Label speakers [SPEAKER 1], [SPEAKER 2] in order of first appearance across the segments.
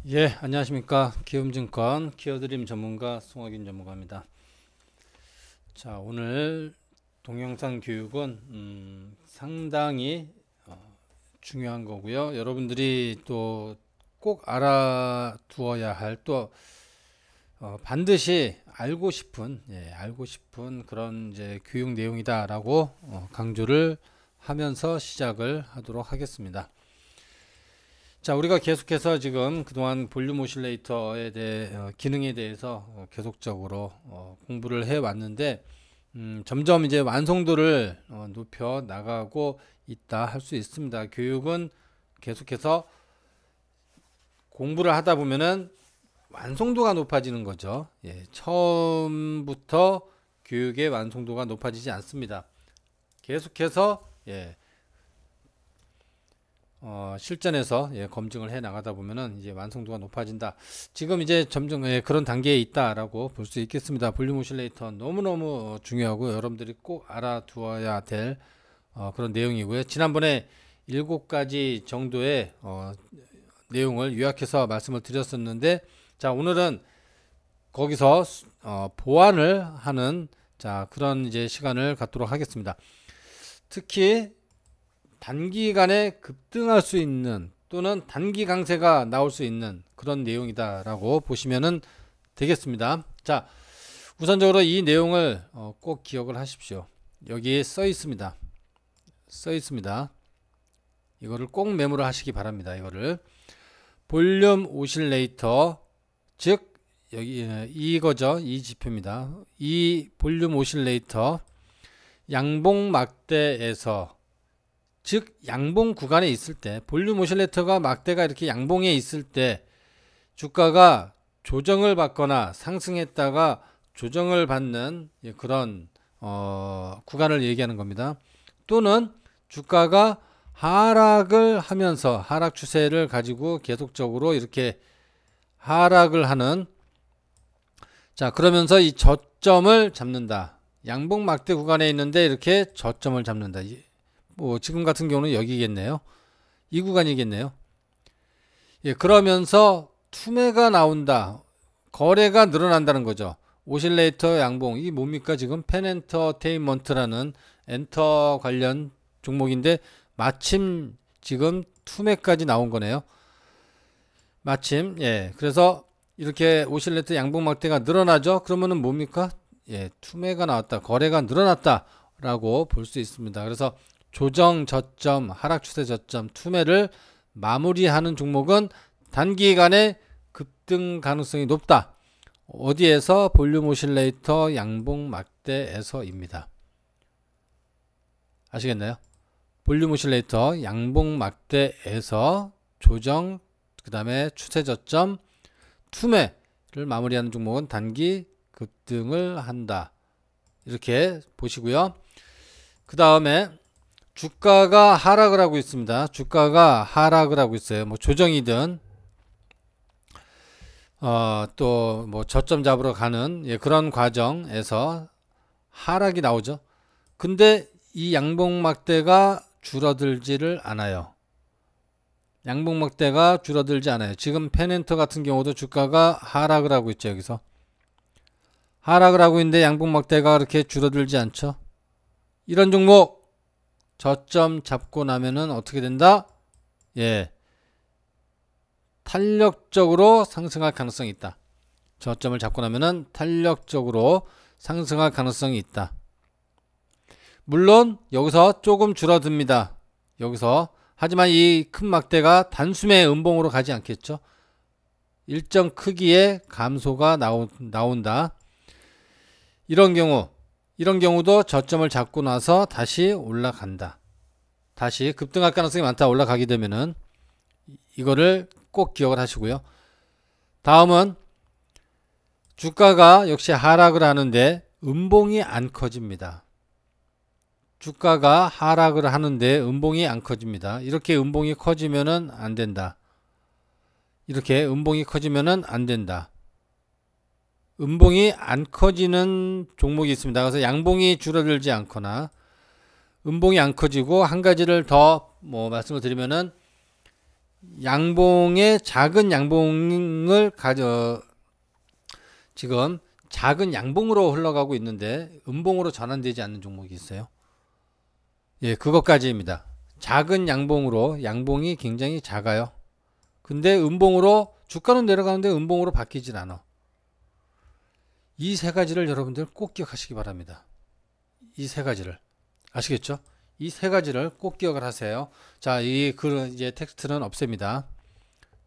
[SPEAKER 1] 예, 안녕하십니까. 키움증권 키워드림 전문가 송학인 전문가입니다. 자, 오늘 동영상 교육은 상당히 중요한 거고요. 여러분들이 또 꼭 알아두어야 할 또 반드시 알고 싶은 그런 이제 교육 내용이다라고 강조를 하면서 시작을 하도록 하겠습니다. 자, 우리가 계속해서 지금 그동안 볼륨 오실레이터에 대해 기능에 대해서 계속적으로 공부를 해 왔는데 점점 이제 완성도를 높여 나가고 있다 할 수 있습니다. 교육은 계속해서 공부를 하다 보면은 완성도가 높아지는 거죠. 예, 처음부터 교육의 완성도가 높아지지 않습니다. 계속해서 실전에서 검증을 해 나가다 보면은 이제 완성도가 높아진다. 지금 이제 점점 그런 단계에 있다라고 볼 수 있겠습니다. 볼륨 오실레이터 너무너무 중요하고 여러분들이 꼭 알아두어야 될 그런 내용이고요. 지난번에 7가지 정도의 내용을 요약해서 말씀을 드렸었는데, 자, 오늘은 거기서 보완을 하는 그런 이제 시간을 갖도록 하겠습니다. 특히 단기간에 급등할 수 있는 또는 단기 강세가 나올 수 있는 그런 내용이다라고 보시면 되겠습니다. 자, 우선적으로 이 내용을 꼭 기억을 하십시오. 여기에 써 있습니다. 이거를 꼭 메모를 하시기 바랍니다. 이거를 볼륨 오실레이터, 즉 여기 이거죠. 이 지표입니다. 이 볼륨 오실레이터 양봉 막대에서, 즉 양봉 구간에 있을 때, 볼륨 오실레이터가 막대가 이렇게 양봉에 있을 때 주가가 조정을 받거나 상승했다가 조정을 받는 그런 구간을 얘기하는 겁니다. 또는 주가가 하락을 하면서 하락 추세를 가지고 계속적으로 이렇게 하락을 하는, 자, 그러면서 이 저점을 잡는다. 양봉 막대 구간에 있는데 이렇게 저점을 잡는다. 뭐 지금 같은 경우는 여기겠네요. 이 구간이겠네요. 예, 그러면서 투매가 나온다. 거래가 늘어난다는 거죠. 오실레이터 양봉, 이게 뭡니까? 지금 펜엔터테인먼트라는 엔터 관련 종목인데 마침 지금 투매까지 나온 거네요. 마침. 예, 그래서 이렇게 오실레이터 양봉 막대가 늘어나죠. 그러면은 뭡니까? 예, 투매가 나왔다. 거래가 늘어났다 라고 볼 수 있습니다. 그래서 조정 저점, 하락 추세 저점, 투매를 마무리하는 종목은 단기간에 급등 가능성이 높다. 어디에서? 볼륨 오실레이터 양봉 막대에서입니다. 아시겠나요? 볼륨 오실레이터 양봉 막대에서 조정, 그 다음에 추세 저점, 투매를 마무리하는 종목은 단기 급등을 한다. 이렇게 보시고요. 그 다음에 주가가 하락을 하고 있습니다. 주가가 하락을 하고 있어요. 뭐 조정이든 또 뭐 저점 잡으러 가는 그런 과정에서 하락이 나오죠. 근데 이 양봉 막대가 줄어들지를 않아요. 양봉 막대가 줄어들지 않아요. 지금 펜엔터 같은 경우도 주가가 하락을 하고 있죠. 여기서 하락을 하고 있는데 양봉 막대가 그렇게 줄어들지 않죠. 이런 종목 저점 잡고 나면은 어떻게 된다? 예, 탄력적으로 상승할 가능성이 있다. 저점을 잡고 나면은 탄력적으로 상승할 가능성이 있다. 물론 여기서 조금 줄어듭니다. 여기서. 하지만 이 큰 막대가 단숨에 음봉으로 가지 않겠죠. 일정 크기의 감소가 나온다. 이런 경우도 저점을 잡고 나서 다시 올라간다. 다시 급등할 가능성이 많다. 올라가게 되면은. 이거를 꼭 기억을 하시고요. 다음은 주가가 역시 하락을 하는데 음봉이 안 커집니다. 주가가 하락을 하는데 음봉이 안 커집니다. 이렇게 음봉이 커지면은 안 된다. 이렇게 음봉이 커지면은 안 된다. 음봉이 안 커지는 종목이 있습니다. 그래서 양봉이 줄어들지 않거나 음봉이 안 커지고, 한 가지를 더 말씀을 드리면은 양봉의 작은 양봉을 지금 작은 양봉으로 흘러가고 있는데 음봉으로 전환되지 않는 종목이 있어요. 예, 그것까지입니다. 작은 양봉으로, 양봉이 굉장히 작아요. 근데 음봉으로, 주가는 내려가는데 음봉으로 바뀌질 않아. 이 세 가지를 여러분들 꼭 기억하시기 바랍니다. 이 세 가지를. 아시겠죠? 이 세 가지를 꼭 기억을 하세요. 자, 이제 텍스트는 없앱니다.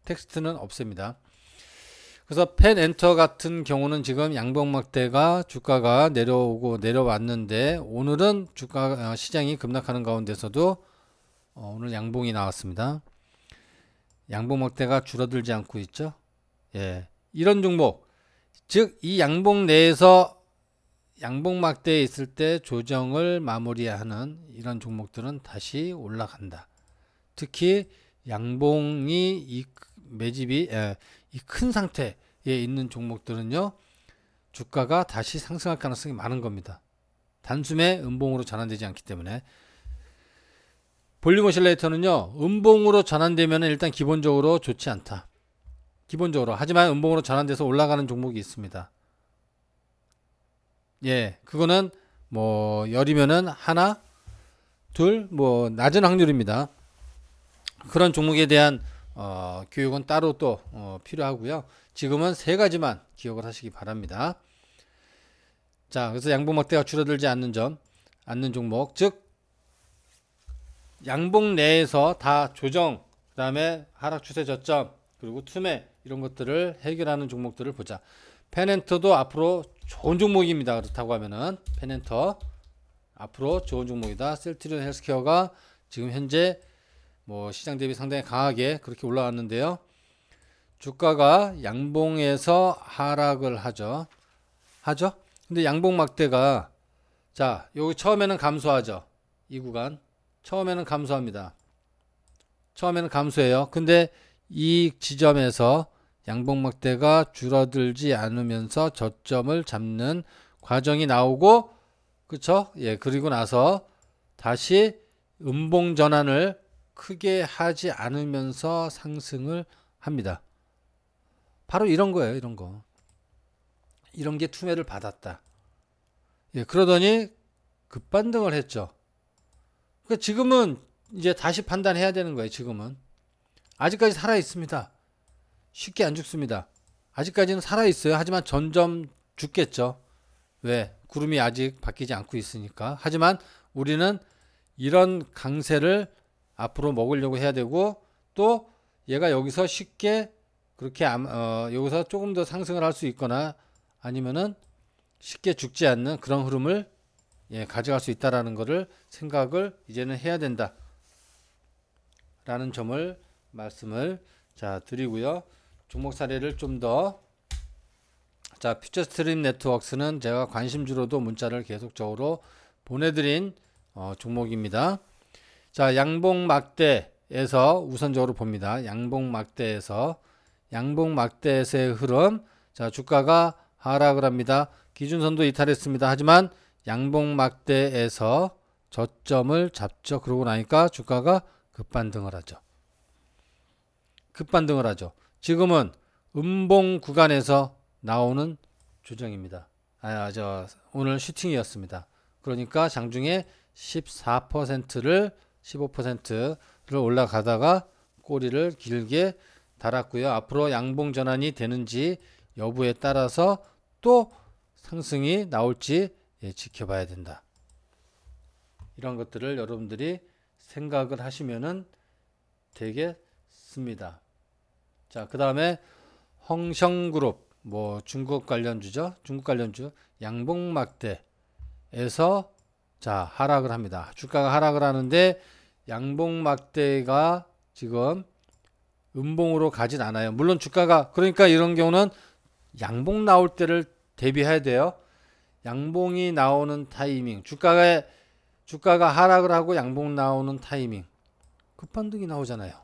[SPEAKER 1] 텍스트는 없앱니다. 그래서 펜 엔터 같은 경우는 지금 양봉막대가 주가가 내려오고 내려왔는데 오늘은 시장이 급락하는 가운데서도 오늘 양봉이 나왔습니다. 양봉막대가 줄어들지 않고 있죠. 예, 이런 종목, 즉 이 양봉 내에서 양봉막대에 있을 때 조정을 마무리하는 이런 종목들은 다시 올라간다. 특히 양봉이 이 매집이 이 큰 상태에 있는 종목들은요, 주가가 다시 상승할 가능성이 많은 겁니다. 단숨에 음봉으로 전환되지 않기 때문에. 볼륨 오실레이터는요, 음봉으로 전환되면 일단 기본적으로 좋지 않다. 기본적으로. 하지만 음봉으로 전환돼서 올라가는 종목이 있습니다. 예, 그거는 뭐 열이면은 하나, 둘, 뭐 낮은 확률입니다. 그런 종목에 대한 교육은 따로 또 필요하고요. 지금은 세 가지만 기억을 하시기 바랍니다. 자, 그래서 양봉막대가 줄어들지 않는 종목, 즉 양봉 내에서 다 조정, 그 다음에 하락 추세 저점, 그리고 투매, 이런 것들을 해결하는 종목들을 보자. 펜엔터도 앞으로 좋은 종목입니다. 그렇다고 하면은 펜엔터 앞으로 좋은 종목이다. 셀트리온 헬스케어가 지금 현재 뭐 시장 대비 상당히 강하게 그렇게 올라왔는데요. 주가가 양봉에서 하락을 하죠. 근데 양봉 막대가, 자, 여기 처음에는 감소하죠. 이 구간 처음에는 감소합니다. 처음에는 감소해요. 근데 이 지점에서 양봉 막대가 줄어들지 않으면서 저점을 잡는 과정이 나오고, 그쵸? 예, 그리고 나서 다시 음봉 전환을 크게 하지 않으면서 상승을 합니다. 바로 이런 거예요. 이런 거. 이런 게 투매를 받았다. 예, 그러더니 급반등을 했죠. 그러니까 지금은 이제 다시 판단해야 되는 거예요. 지금은 아직까지 살아 있습니다. 쉽게 안 죽습니다. 아직까지는 살아 있어요. 하지만 점점 죽겠죠. 왜? 구름이 아직 바뀌지 않고 있으니까. 하지만 우리는 이런 강세를 앞으로 먹으려고 해야 되고, 또 얘가 여기서 쉽게 그렇게 여기서 조금 더 상승을 할 수 있거나 아니면은 쉽게 죽지 않는 그런 흐름을 가져갈 수 있다라는 것을 생각을 이제는 해야 된다 라는 점을 말씀을 드리고요. 종목 사례를 좀 더, 자, 퓨처스트림 네트워크스는 제가 관심주로도 문자를 계속적으로 보내드린 종목입니다. 자, 양봉 막대에서 우선적으로 봅니다. 양봉 막대에서의 흐름. 자, 주가가 하락을 합니다. 기준선도 이탈했습니다. 하지만 양봉 막대에서 저점을 잡죠. 그러고 나니까 주가가 급반등을 하죠. 지금은 음봉 구간에서 나오는 조정입니다. 오늘 슈팅이었습니다. 그러니까 장중에 14%를 15%를 올라가다가 꼬리를 길게 달았고요. 앞으로 양봉 전환이 되는지 여부에 따라서 또 상승이 나올지 지켜봐야 된다. 이런 것들을 여러분들이 생각을 하시면은 되겠습니다. 자, 그 다음에 헝성그룹, 뭐 중국 관련주죠. 중국 관련주 양봉막대에서 자, 하락을 합니다. 주가가 하락을 하는데 양봉막대가 지금 음봉으로 가진 않아요. 물론 주가가, 그러니까 이런 경우는 양봉 나올 때를 대비해야 돼요. 양봉이 나오는 타이밍, 주가가 하락을 하고 양봉 나오는 타이밍, 급반등이 나오잖아요.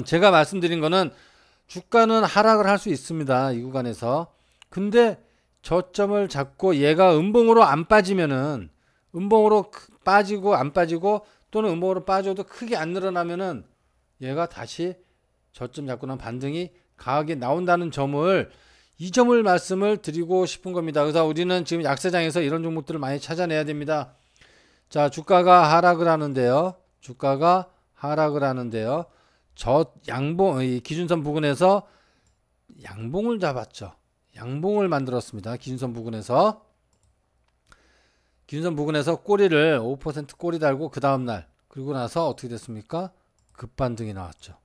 [SPEAKER 1] 제가 말씀드린 거는 주가는 하락을 할 수 있습니다. 이 구간에서. 근데 저점을 잡고 얘가 음봉으로 안 빠지면은, 음봉으로 빠지고 안 빠지고 또는 음봉으로 빠져도 크게 안 늘어나면은 얘가 다시 저점 잡고 난 반등이 강하게 나온다는 점을 이 점을 말씀을 드리고 싶은 겁니다. 그래서 우리는 지금 약세장에서 이런 종목들을 많이 찾아내야 됩니다. 자, 주가가 하락을 하는데요. 주가가 하락을 하는데요. 저 양봉, 이 기준선 부근에서 양봉을 잡았죠. 양봉을 만들었습니다. 기준선 부근에서 꼬리를 5% 꼬리 달고 그 다음날 그리고 나서 어떻게 됐습니까? 급반등이 나왔죠.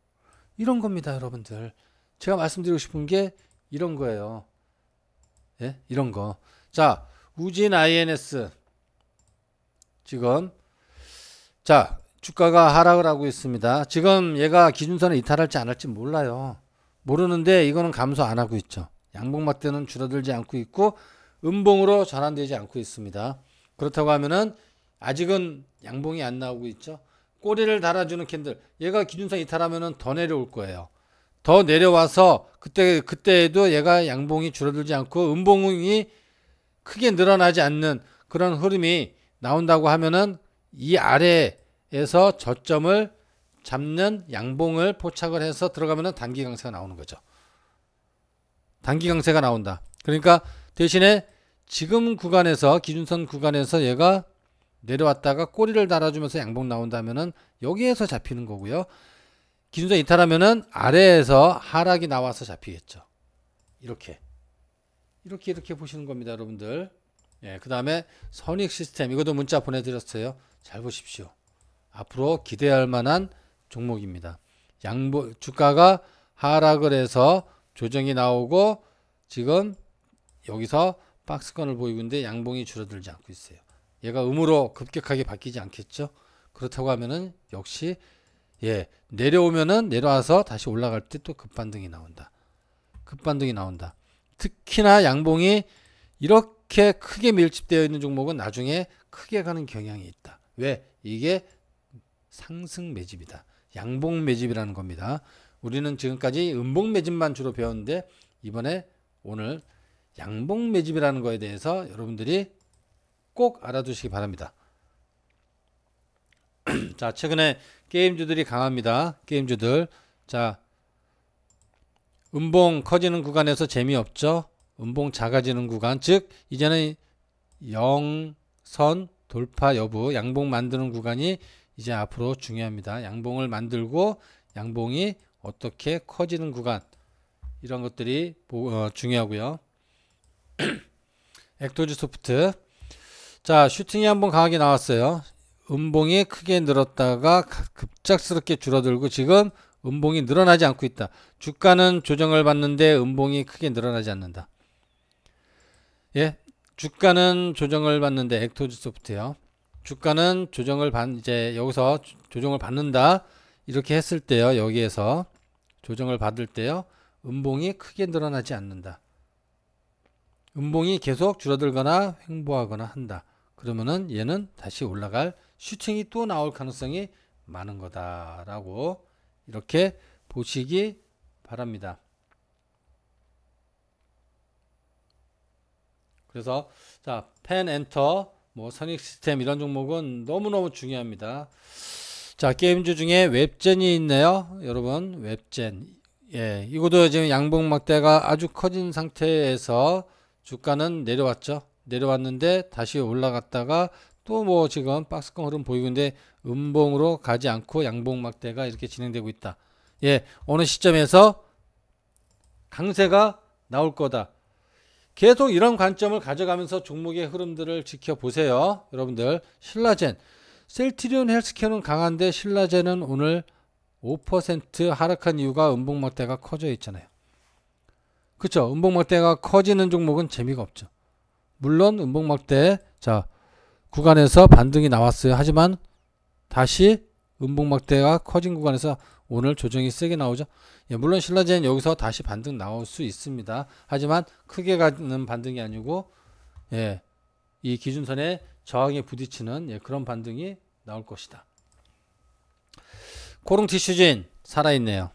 [SPEAKER 1] 이런 겁니다, 여러분들. 제가 말씀드리고 싶은 게 이런 거예요. 예? 이런 거. 자, 우진 INS 지금 자, 주가가 하락을 하고 있습니다. 지금 얘가 기준선을 이탈할지 안 할지 몰라요. 모르는데 이거는 감소 안 하고 있죠. 양봉막대는 줄어들지 않고 있고 음봉으로 전환되지 않고 있습니다. 그렇다고 하면은 아직은 양봉이 안 나오고 있죠. 꼬리를 달아주는 캔들. 얘가 기준선 이탈하면은 더 내려올 거예요. 더 내려와서 그때에도 얘가 양봉이 줄어들지 않고 음봉이 크게 늘어나지 않는 그런 흐름이 나온다고 하면은 이 아래에서 저점을 잡는 양봉을 포착을 해서 들어가면은 단기 강세가 나오는 거죠. 단기 강세가 나온다. 그러니까 대신에 지금 구간에서 기준선 구간에서 얘가 내려왔다가 꼬리를 달아주면서 양봉 나온다면은 여기에서 잡히는 거고요. 기준선 이탈하면은 아래에서 하락이 나와서 잡히겠죠. 이렇게 보시는 겁니다, 여러분들. 예, 그 다음에 선익 시스템 이것도 문자 보내드렸어요. 잘 보십시오. 앞으로 기대할 만한 종목입니다. 주가가 하락을 해서 조정이 나오고 지금 여기서 박스권을 보이고 있는데 양봉이 줄어들지 않고 있어요. 얘가 음으로 급격하게 바뀌지 않겠죠. 그렇다고 하면은 역시 예, 내려오면은 내려와서 다시 올라갈 때 또 급반등이 나온다. 특히나 양봉이 이렇게 크게 밀집되어 있는 종목은 나중에 크게 가는 경향이 있다. 왜? 이게 상승 매집이다. 양봉 매집이라는 겁니다. 우리는 지금까지 음봉 매집만 주로 배웠는데 이번에 오늘 양봉 매집이라는 거에 대해서 여러분들이 꼭 알아두시기 바랍니다. 자, 최근에 게임주들이 강합니다. 게임주들. 자, 음봉 커지는 구간에서 재미없죠. 음봉 작아지는 구간, 즉 이제는 영선 돌파 여부, 양봉 만드는 구간이 이제 앞으로 중요합니다. 양봉을 만들고 양봉이 어떻게 커지는 구간, 이런 것들이 중요하고요. 엑도즈 소프트. 자, 슈팅이 한번 강하게 나왔어요. 음봉이 크게 늘었다가 급작스럽게 줄어들고 지금 음봉이 늘어나지 않고 있다. 주가는 조정을 받는데 음봉이 크게 늘어나지 않는다. 예, 주가는 조정을 받는데 엑도즈 소프트요. 주가는 이제 여기서 조정을 받는다. 이렇게 했을 때요. 여기에서 조정을 받을 때요. 음봉이 크게 늘어나지 않는다. 음봉이 계속 줄어들거나 횡보하거나 한다. 그러면은 얘는 다시 올라갈 슈팅이 또 나올 가능성이 많은 거다라고 이렇게 보시기 바랍니다. 그래서 자, 펜 엔터 뭐 선익 시스템 이런 종목은 너무너무 중요합니다. 자, 게임주 중에 웹젠이 있네요. 여러분, 웹젠. 예, 이것도 지금 양봉 막대가 아주 커진 상태에서 주가는 내려왔죠. 내려왔는데 다시 올라갔다가 또 뭐 지금 박스권 흐름 보이고 있는데 음봉으로 가지 않고 양봉 막대가 이렇게 진행되고 있다. 예, 어느 시점에서 강세가 나올 거다. 계속 이런 관점을 가져가면서 종목의 흐름들을 지켜보세요. 여러분들, 신라젠, 셀트리온 헬스케어는 강한데 신라젠은 오늘 5% 하락한 이유가 음봉막대가 커져 있잖아요. 그렇죠? 음봉막대가 커지는 종목은 재미가 없죠. 물론 음봉막대 자 구간에서 반등이 나왔어요. 하지만 다시 음봉막대가 커진 구간에서 오늘 조정이 세게 나오죠. 예, 물론 신라젠 여기서 다시 반등 나올 수 있습니다. 하지만 크게 가는 반등이 아니고 예, 이 기준선에 저항에 부딪히는 예, 그런 반등이 나올 것이다. 코롱티슈진 살아있네요.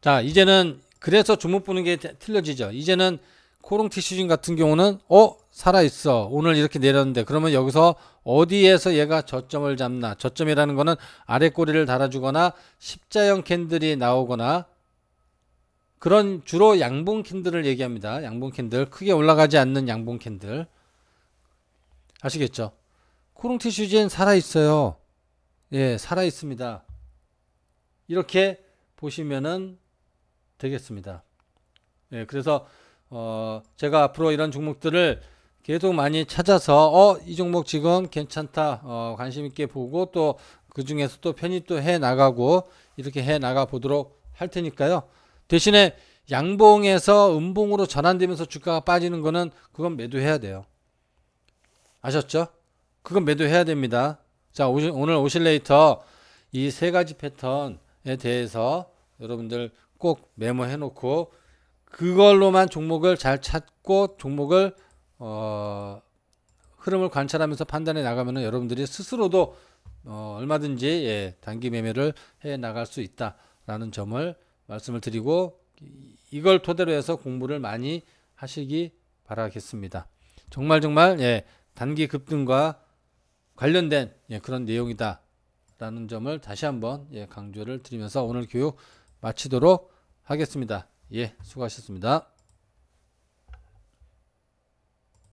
[SPEAKER 1] 자, 이제는 그래서 주목 보는 게 틀려지죠. 이제는 코롱티슈진 같은 경우는 살아있어. 오늘 이렇게 내렸는데 그러면 여기서 어디에서 얘가 저점을 잡나. 저점이라는 거는 아래 꼬리를 달아주거나 십자형 캔들이 나오거나 그런 주로 양봉 캔들을 얘기합니다. 양봉 캔들. 크게 올라가지 않는 양봉 캔들. 아시겠죠? 코롱티슈진 살아있어요. 예, 살아있습니다. 이렇게 보시면은 되겠습니다. 예, 그래서 제가 앞으로 이런 종목들을 계속 많이 찾아서 이 종목 지금 괜찮다 관심 있게 보고 또 그 중에서 또 편입 또 해 나가고 이렇게 해 나가 보도록 할 테니까요. 대신에 양봉에서 음봉으로 전환되면서 주가가 빠지는 거는 그건 매도해야 돼요. 아셨죠? 그건 매도해야 됩니다. 자, 오늘 오실레이터 이 세 가지 패턴에 대해서 여러분들 꼭 메모해 놓고 그걸로만 종목을 잘 찾고 종목을 흐름을 관찰하면서 판단해 나가면은 여러분들이 스스로도 얼마든지 예, 단기 매매를 해 나갈 수 있다라는 점을 말씀을 드리고 이걸 토대로 해서 공부를 많이 하시기 바라겠습니다. 정말 예, 단기 급등과 관련된 예, 그런 내용이다라는 점을 다시 한번 예, 강조를 드리면서 오늘 교육 마치도록 하겠습니다. 예, 수고하셨습니다.